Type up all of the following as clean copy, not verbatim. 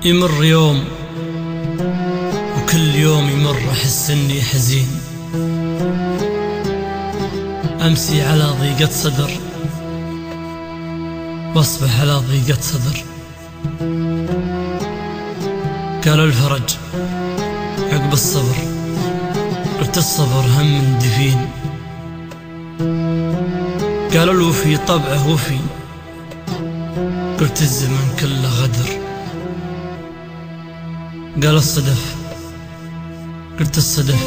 يمر يوم وكل يوم يمر أحس إني حزين، أمسي على ضيقة صدر واصبح على ضيقة صدر. قالوا الفرج عقب الصبر، قلت الصبر هم دفين. قالوا الوفي طبعه وفي، قلت الزمن كله غدر. قالوا الصدف، قلت الصدف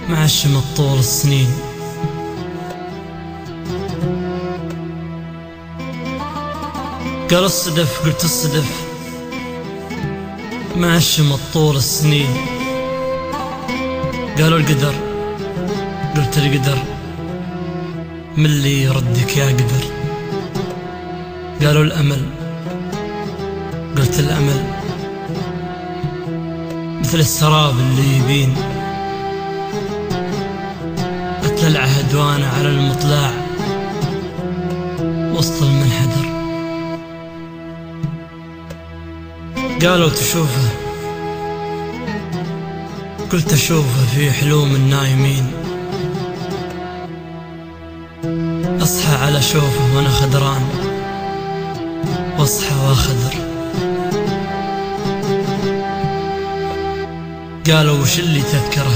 مع الشمط طول السنين. قالوا الصدف، قلت الصدف مع الشمط طول السنين. قالوا القدر، قلت القدر من اللي يردك يا قدر. قالوا الأمل، قلت الأمل مثل السراب اللي يبين. أتلى العهد وأنا على المطلع وسط المنحدر. قالوا تشوفه، قلت أشوفه في حلوم النايمين. أصحى على شوفه وأنا خدران واصحى واخدر. قالوا وش اللي تذكره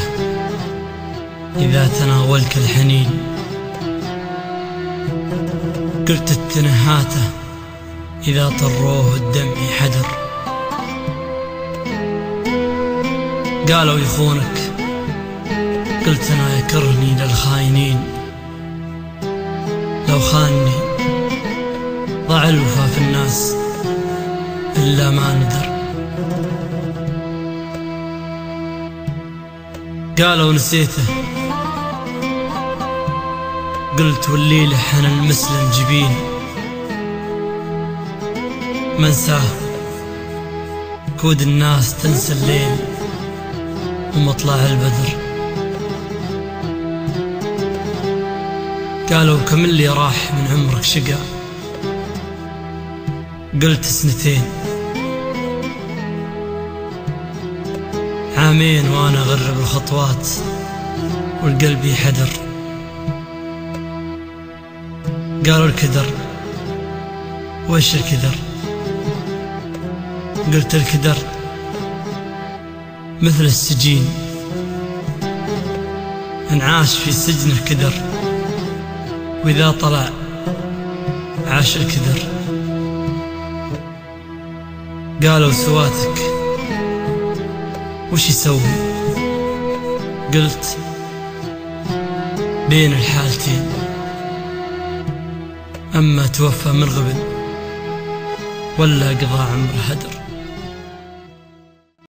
إذا تناولك الحنين. قلت التنهاته إذا طروه الدمع حدر. قالوا يخونك، قلت أنا يكرهني للخاينين. لو خانني ضاع الوفا في الناس إلا ما ندر. قالوا نسيته، قلت والليلة حن المسلم جبين. منساه كود الناس تنسى الليل ومطلع البدر. قالوا كم اللي راح من عمرك شقا، قلت 2 عامين وانا اغرب الخطوات والقلب يحدر. قالوا الكدر، وش الكدر؟ قلت الكدر مثل السجين، انعاش في سجنه كدر وإذا طلع عاش الكدر. قالوا سواتك وش يسوي؟ قلت بين الحالتين، أما توفى من غبن ولا قضى عمر هدر.